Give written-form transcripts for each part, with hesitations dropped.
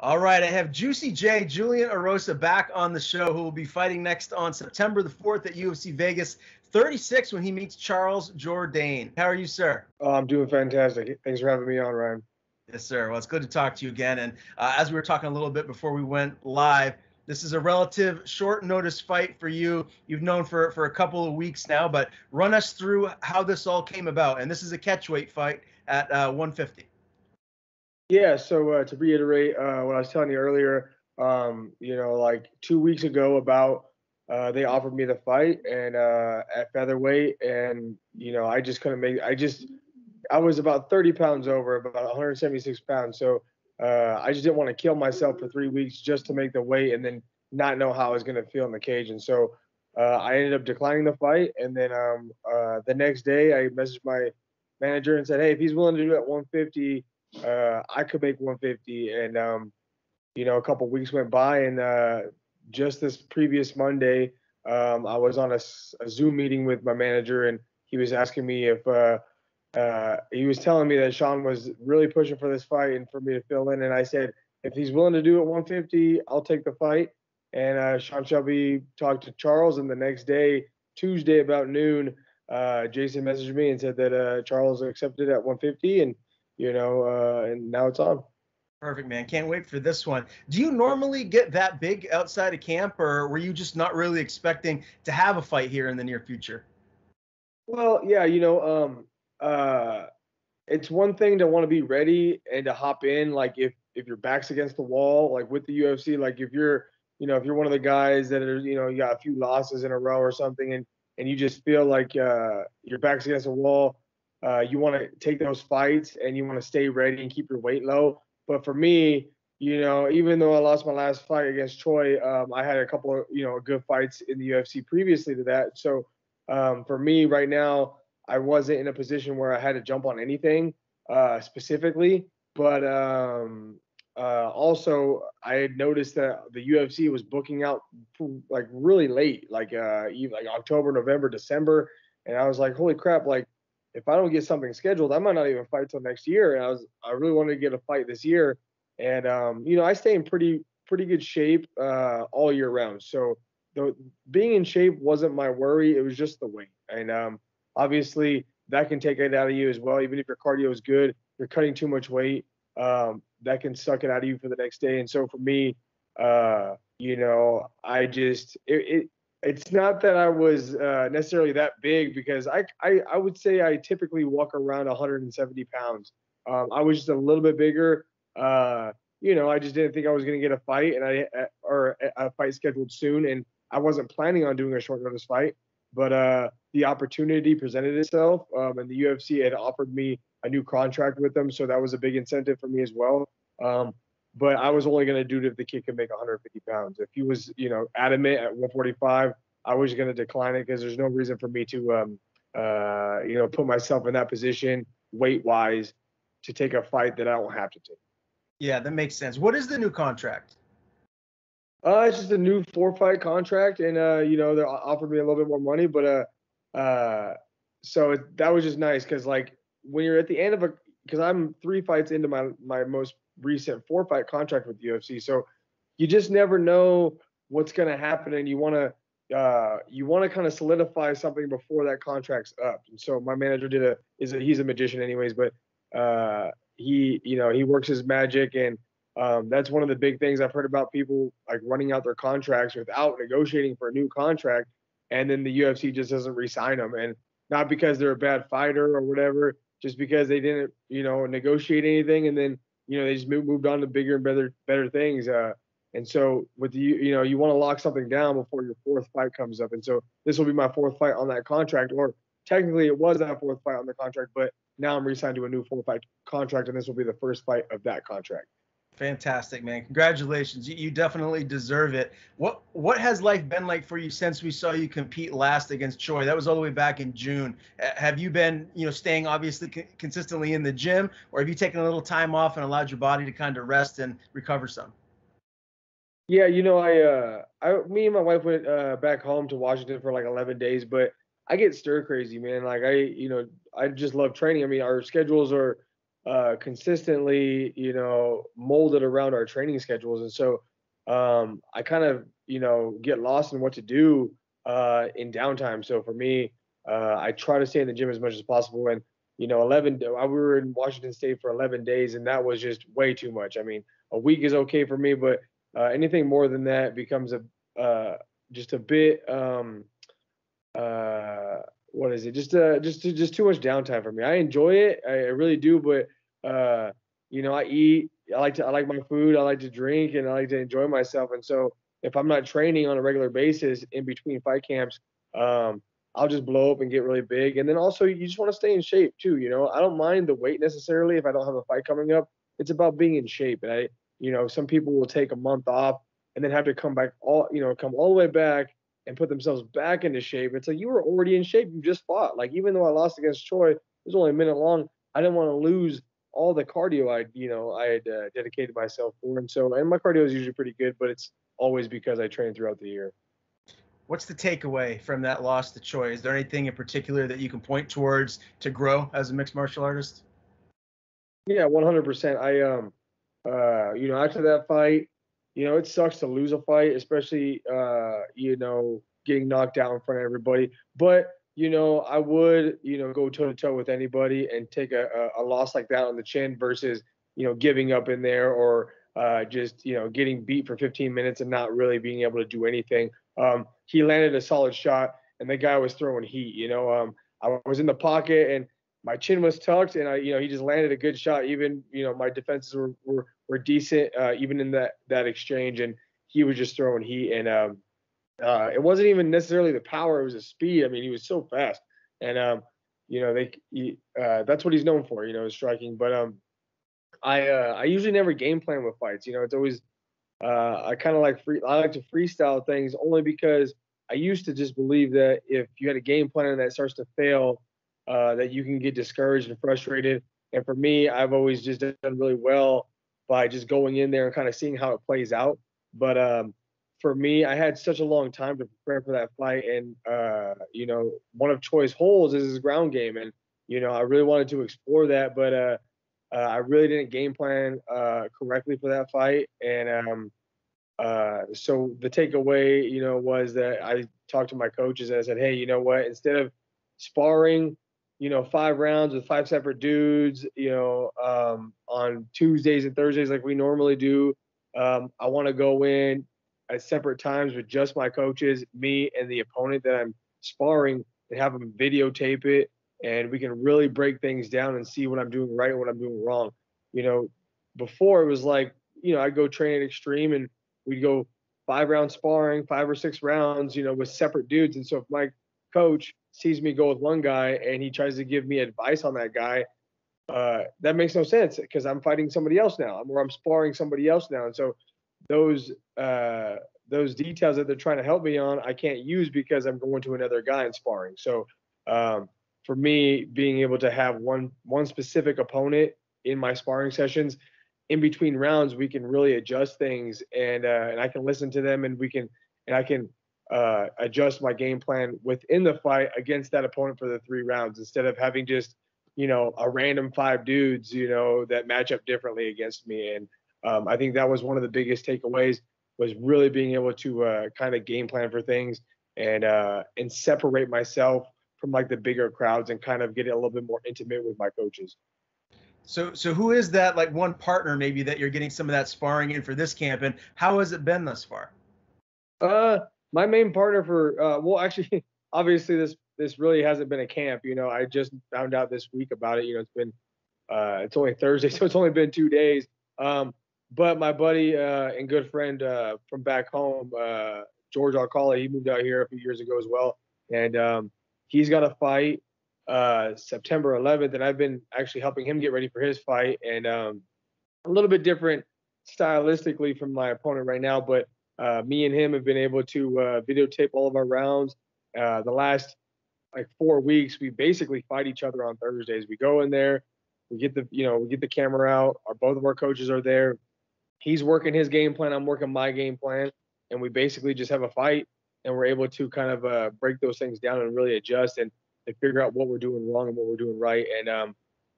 All right, I have Juicy J, Julian Erosa, back on the show, who will be fighting next on September the 4th at UFC Vegas 36 when he meets Charles Jourdain. How are you, sir? Oh, I'm doing fantastic. Thanks for having me on, Ryan. Yes, sir. Well, it's good to talk to you again. And as we were talking a little bit before we went live, this is a relative short notice fight for you. You've known for a couple of weeks now, but run us through how this all came about. And this is a catchweight fight at 150. Yeah, so to reiterate what I was telling you earlier, like 2 weeks ago, about they offered me the fight and at featherweight, and I just couldn't make. I was about 30 pounds over, about 176 pounds, so I just didn't want to kill myself for 3 weeks just to make the weight and then not know how I was going to feel in the cage, and so I ended up declining the fight, and then the next day I messaged my manager and said, hey, if he's willing to do it at 150. I could make 150, and a couple weeks went by, and just this previous Monday, I was on a Zoom meeting with my manager, and he was asking me if he was telling me that Sean was really pushing for this fight and for me to fill in, and I said if he's willing to do it 150, I'll take the fight. And Sean Shelby talked to Charles, and the next day, Tuesday about noon, Jason messaged me and said that Charles accepted at 150, and now it's on. Perfect, man. Can't wait for this one. Do you normally get that big outside of camp, or were you just not really expecting to have a fight here in the near future? Well, yeah, it's one thing to want to be ready and to hop in, like if your back's against the wall, like with the UFC, like if you're one of the guys that are, you got a few losses in a row or something, and you just feel like your back's against the wall, you want to take those fights and you want to stay ready and keep your weight low. But for me, even though I lost my last fight against Choi, I had a couple of, good fights in the UFC previously to that. So for me right now, I wasn't in a position where I had to jump on anything specifically. But also, I had noticed that the UFC was booking out like really late, like even like October, November, December, and I was like, holy crap! Like if I don't get something scheduled, I might not even fight till next year. And I really wanted to get a fight this year, and I stay in pretty good shape all year round. So the being in shape wasn't my worry. It was just the weight, and obviously that can take it out of you as well. Even if your cardio is good, you're cutting too much weight. That can suck it out of you for the next day. And so for me, I just it's not that I was necessarily that big because I would say I typically walk around 170 pounds. I was just a little bit bigger. I just didn't think I was going to get a fight or a fight scheduled soon, and I wasn't planning on doing a short notice fight. But the opportunity presented itself, and the UFC had offered me a new contract with them, so that was a big incentive for me as well. But I was only going to do it if the kid could make 150 pounds. If he was, adamant at 145, I was going to decline it because there's no reason for me to, put myself in that position weight wise to take a fight that I don't have to take. Yeah, that makes sense. What is the new contract? It's just a new 4-fight contract, and they offered me a little bit more money, but that was just nice because like when you're at the end of because I'm 3 fights into my most recent 4-fight contract with the UFC, so you just never know what's going to happen, and you want to kind of solidify something before that contract's up. And so my manager he's a magician anyways, but he works his magic, and that's one of the big things I've heard about people like running out their contracts without negotiating for a new contract, and then the UFC just doesn't re-sign them, and not because they're a bad fighter or whatever, just because they didn't negotiate anything, and then they just moved on to bigger and better things. And so with you want to lock something down before your 4th fight comes up, and so this will be my 4th fight on that contract, or technically it was that 4th fight on the contract, but now I'm re-signed to a new 4-fight contract, and this will be the first fight of that contract. Fantastic, man. Congratulations. You definitely deserve it. What has life been like for you since we saw you compete last against Choi? That was all the way back in June. Have you been, staying obviously consistently in the gym, or have you taken a little time off and allowed your body to kind of rest and recover some? Yeah, me and my wife went back home to Washington for like 11 days, but I get stir crazy, man. Like I just love training. I mean, our schedules are consistently, molded around our training schedules. And so I kind of, get lost in what to do in downtime. So for me, I try to stay in the gym as much as possible. And, 11, we were in Washington State for 11 days, and that was just way too much. I mean, a week is okay for me, but anything more than that becomes just a bit, what is it? Just too much downtime for me. I enjoy it. I really do, but I eat. I like my food. I like to drink, and I like to enjoy myself. And so if I'm not training on a regular basis in between fight camps, I'll just blow up and get really big. And then also you just want to stay in shape too. I don't mind the weight necessarily if I don't have a fight coming up. It's about being in shape. And some people will take a month off and then have to come back come all the way back and put themselves back into shape. It's like you were already in shape. You just fought. Like even though I lost against Choi, it was only a minute long. I didn't want to lose all the cardio I had dedicated myself for. And my cardio is usually pretty good, but it's always because I train throughout the year. What's the takeaway from that loss to Choi? Is there anything in particular that you can point towards to grow as a mixed martial artist? Yeah, 100%. After that fight, it sucks to lose a fight, especially, getting knocked out in front of everybody. But, I would, go toe to toe with anybody and take a loss like that on the chin versus, giving up in there or just, getting beat for 15 minutes and not really being able to do anything. He landed a solid shot and the guy was throwing heat. I was in the pocket and my chin was tucked and he just landed a good shot. Even, my defenses were decent, even in that exchange, and he was just throwing heat. And it wasn't even necessarily the power; it was the speed. I mean, he was so fast, and that's what he's known for, is striking. But I usually never game plan with fights. It's always I kind of I like to freestyle things only because I used to just believe that if you had a game plan that starts to fail, that you can get discouraged and frustrated. And for me, I've always just done really well by just going in there and kind of seeing how it plays out. But for me, I had such a long time to prepare for that fight, and one of Choi's holes is his ground game, and I really wanted to explore that, but I really didn't game plan correctly for that fight, and so the takeaway, was that I talked to my coaches and I said, hey, you know what? Instead of sparring, 5 rounds with 5 separate dudes, on Tuesdays and Thursdays like we normally do, I want to go in at separate times with just my coaches, me and the opponent that I'm sparring, and have them videotape it, and we can really break things down and see what I'm doing right and what I'm doing wrong. Before it was like, I'd go train at Extreme and we'd go 5-round sparring, 5 or 6 rounds, with separate dudes. And so if my coach sees me go with one guy and he tries to give me advice on that guy, that makes no sense because I'm fighting somebody else now, or I'm sparring somebody else now. And so those details that they're trying to help me on, I can't use because I'm going to another guy and sparring. So for me, being able to have one specific opponent in my sparring sessions, in between rounds, we can really adjust things, and I can listen to them, and I can adjust my game plan within the fight against that opponent for the 3 rounds instead of having just a random 5 dudes that match up differently against me. And I think that was one of the biggest takeaways, was really being able to kind of game plan for things and separate myself from like the bigger crowds and kind of get a little bit more intimate with my coaches. So who is that, like, one partner maybe that you're getting some of that sparring in for this camp, and how has it been thus far? My main partner for well, actually, obviously this really hasn't been a camp. I just found out this week about it. It's only Thursday, so it's only been 2 days. But my buddy and good friend from back home, George Alcala, he moved out here a few years ago as well, and he's got a fight September 11th, and I've been actually helping him get ready for his fight, and a little bit different stylistically from my opponent right now, but me and him have been able to videotape all of our rounds. The last like 4 weeks, we basically fight each other on Thursdays. We go in there, we get the camera out. Both of our coaches are there. He's working his game plan, I'm working my game plan, and we basically just have a fight, and we're able to kind of break those things down and really adjust and figure out what we're doing wrong and what we're doing right. And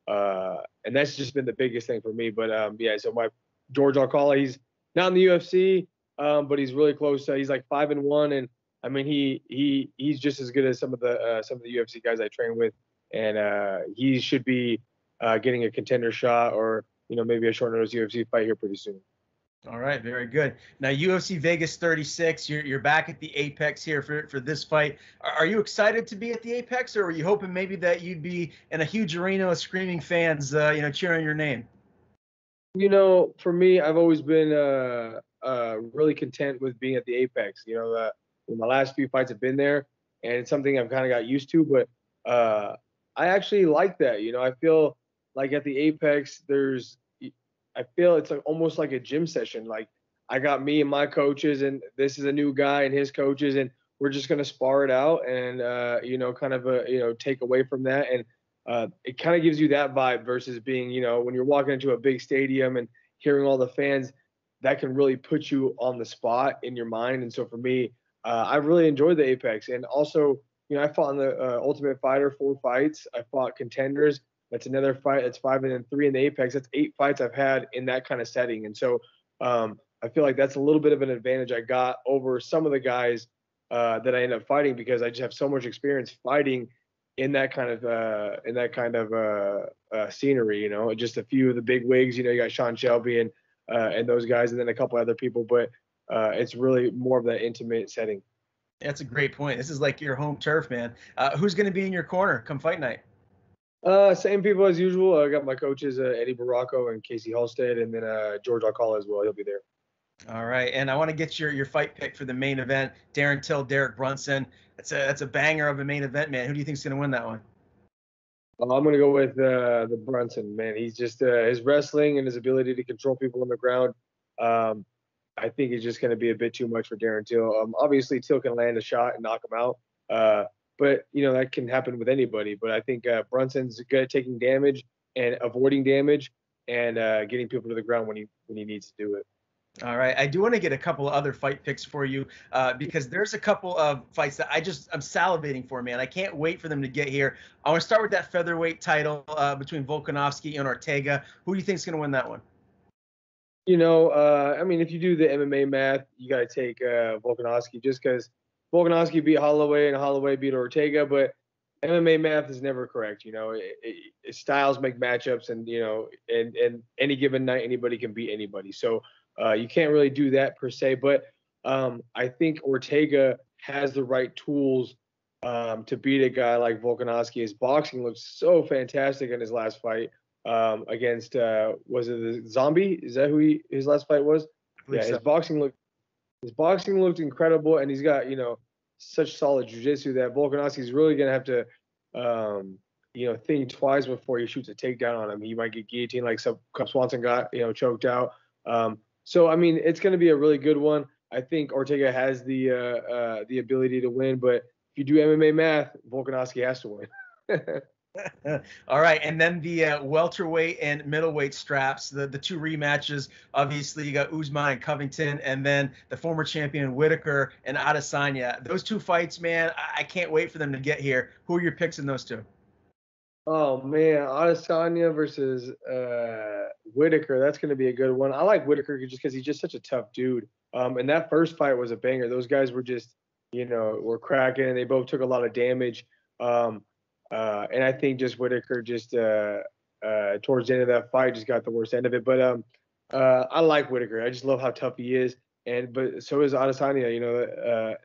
And that's just been the biggest thing for me. But yeah, so my George Alcala, he's not in the UFC, but he's really close. He's like 5-1, and I mean he's just as good as some of the UFC guys I train with, and he should be getting a contender shot, or maybe a short notice UFC fight here pretty soon. All right, very good. Now UFC Vegas 36, you're back at the Apex here for this fight. Are you excited to be at the Apex, or were you hoping maybe that you'd be in a huge arena of screaming fans, cheering your name? For me, I've always been really content with being at the Apex. My last few fights have been there, and it's something I've kind of got used to. But I actually like that. I feel like at the Apex, I feel it's almost like a gym session. Like I got me and my coaches, and this is a new guy and his coaches, and we're just gonna spar it out, and kind of take away from that, and it kind of gives you that vibe versus being, when you're walking into a big stadium and hearing all the fans, that can really put you on the spot in your mind. And so for me, I really enjoyed the Apex, and also, I fought in the Ultimate Fighter 4 fights. I fought Contenders. That's another fight. That's 5-3 in the Apex. That's 8 fights I've had in that kind of setting. And so I feel like that's a little bit of an advantage I got over some of the guys that I end up fighting, because I just have so much experience fighting in that kind of scenery. Just a few of the big wigs. You got Sean Shelby and those guys, and then a couple other people. But it's really more of that intimate setting. That's a great point. This is like your home turf, man. Who's going to be in your corner come fight night? Same people as usual. I got my coaches, Eddie Baracco and Casey Halstead, and then George Alcala as well. He'll be there. All right, and I want to get your fight pick for the main event. Darren Till, Derek Brunson. That's a banger of a main event, man. Who do you think's going to win that one? I'm going to go with the Brunson, man. He's just his wrestling and his ability to control people on the ground. I think it's just going to be a bit too much for Darren Till. Obviously, Till can land a shot and knock him out. But that can happen with anybody. But I think Brunson's good at taking damage and avoiding damage, and getting people to the ground when he needs to do it. All right, I do want to get a couple of other fight picks for you, because there's a couple of fights that I'm salivating for, man. I can't wait for them to get here. I want to start with that featherweight title between Volkanovski and Ortega. Who do you think is going to win that one? I mean, if you do the MMA math, you got to take Volkanovski, just because Volkanovski beat Holloway and Holloway beat Ortega, but MMA math is never correct. Styles make matchups, and and any given night anybody can beat anybody. So you can't really do that per se. But I think Ortega has the right tools to beat a guy like Volkanovski. His boxing looked so fantastic in his last fight against was it the Zombie? Is that who his last fight was? Yeah, so. His boxing looked incredible, and he's got such solid jiu-jitsu that Volkanovski's really gonna have to think twice before he shoots a takedown on him. He might get guillotined like Cub Swanson got choked out. So I mean, it's gonna be a really good one. I think Ortega has the ability to win, but if you do MMA math, Volkanovski has to win. All right, and then the welterweight and middleweight straps, the two rematches. Obviously, you got Usman and Covington, and then the former champion Whitaker and Adesanya. Those two fights, man, I can't wait for them to get here. Who are your picks in those two? Oh man, Adesanya versus Whitaker. That's going to be a good one. I like Whitaker just because he's just such a tough dude. And that first fight was a banger. Those guys were just, were cracking, and they both took a lot of damage. And I think just Whitaker towards the end of that fight just got the worst end of it. But I like Whitaker. I just love how tough he is. But so is Adesanya.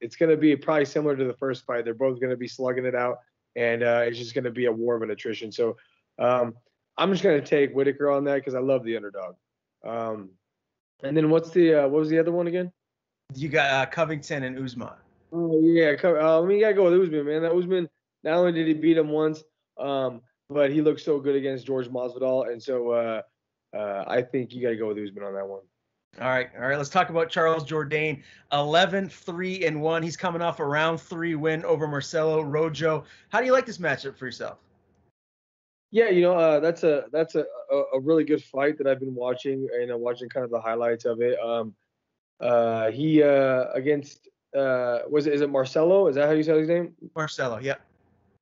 It's going to be probably similar to the first fight. They're both going to be slugging it out, and it's just going to be a war of attrition. So I'm just going to take Whitaker on that because I love the underdog. And then what was the other one again? You got Covington and Usman. Oh yeah, you gotta go with Usman, man. That Usman. Not only did he beat him once, but he looked so good against George Masvidal, and so I think you got to go with Usman on that one. All right. Let's talk about Charles Jourdain, 11-3-1. He's coming off a round 3 win over Marcelo Rojo. How do you like this matchup for yourself? Yeah, that's a really good fight that I've been watching, and watching kind of the highlights of it. He against is it Marcelo? Is that how you say his name? Marcelo, yeah.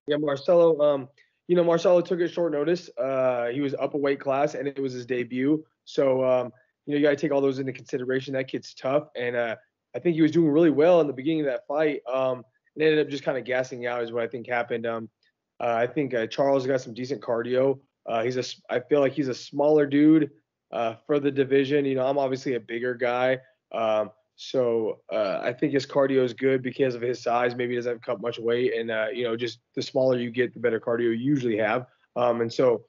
Yeah, Marcelo. Marcelo took it short notice. He was up a weight class, and it was his debut. So, you got to take all those into consideration. That kid's tough, and I think he was doing really well in the beginning of that fight. And ended up just kind of gassing out is what I think happened. I think Charles got some decent cardio. I feel like he's a smaller dude for the division. I'm obviously a bigger guy. So I think his cardio is good because of his size. Maybe he doesn't cut much weight, and just the smaller you get, the better cardio you usually have. And so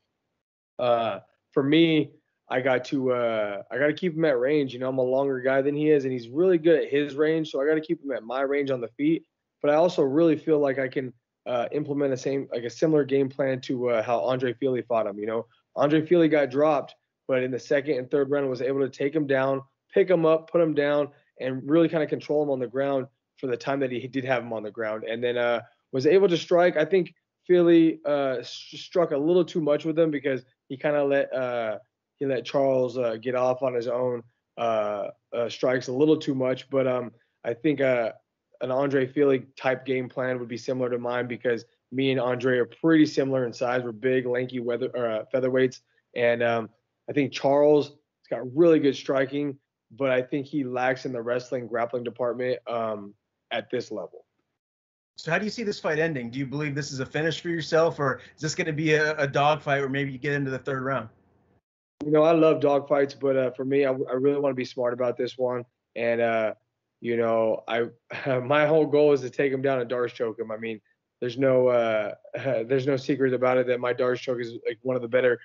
for me, I got to keep him at range. I'm a longer guy than he is, and he's really good at his range. So I got to keep him at my range on the feet. But I also really feel like I can implement a similar game plan to how Andre Fili fought him. Andre Fili got dropped, but in the second and third round was able to take him down, pick him up, put him down, and really kind of control him on the ground for the time that he did have him on the ground, and then was able to strike. I think Fili struck a little too much with him because he kind of let Charles get off on his own strikes a little too much. But I think an Andre Fili type game plan would be similar to mine because me and Andre are pretty similar in size. We're big, lanky featherweights, and I think Charles has got really good striking, but I think he lacks in the wrestling grappling department at this level. So how do you see this fight ending? Do you believe this is a finish for yourself, or is this going to be a dog fight where maybe you get into the third round? I love dog fights, but for me, I really want to be smart about this one. And, my whole goal is to take him down and Darce choke him. I mean, there's no secret about it that my Darce choke is like one of the better,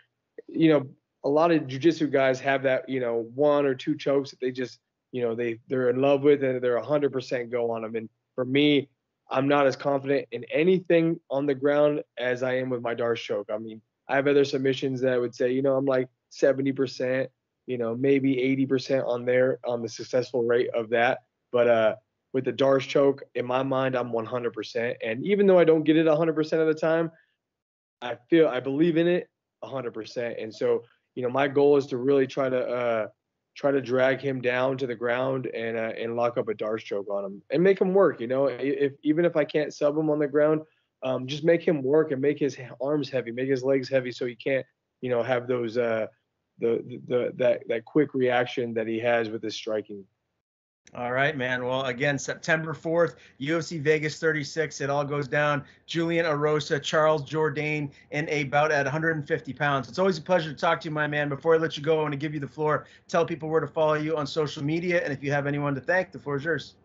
a lot of jiu-jitsu guys have that, one or two chokes that they just, they're in love with and they're 100% go on them. And for me, I'm not as confident in anything on the ground as I am with my Darce choke. I mean, I have other submissions that I would say, I'm like 70%, maybe 80% on the successful rate of that. But with the Darce choke, in my mind, I'm 100%. And even though I don't get it 100% of the time, I believe in it 100%. And so, my goal is to really try to drag him down to the ground and lock up a Darce choke on him and make him work. Even if I can't sub him on the ground, just make him work and make his arms heavy, make his legs heavy, so he can't, have those that quick reaction that he has with his striking. All right, man. Well, again, September 4th, UFC Vegas 36. It all goes down. Julian Erosa, Charles Jourdain in a bout at 150 pounds. It's always a pleasure to talk to you, my man. Before I let you go, I want to give you the floor. Tell people where to follow you on social media, and if you have anyone to thank, the floor is yours.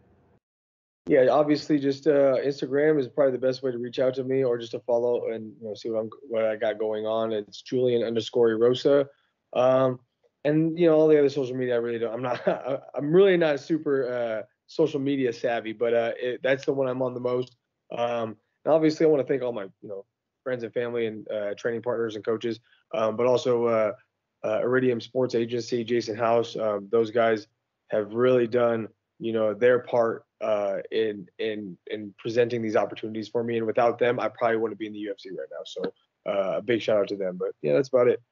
Yeah, obviously, just Instagram is probably the best way to reach out to me, or just to follow and see what I got going on. It's Julian_Erosa. And all the other social media, I really don't. I'm really not super social media savvy, but that's the one I'm on the most. And obviously, I want to thank all my friends and family and training partners and coaches, but also Iridium Sports Agency, Jason House. Those guys have really done their part in presenting these opportunities for me. And without them, I probably wouldn't be in the UFC right now. So a big shout out to them. But yeah, that's about it.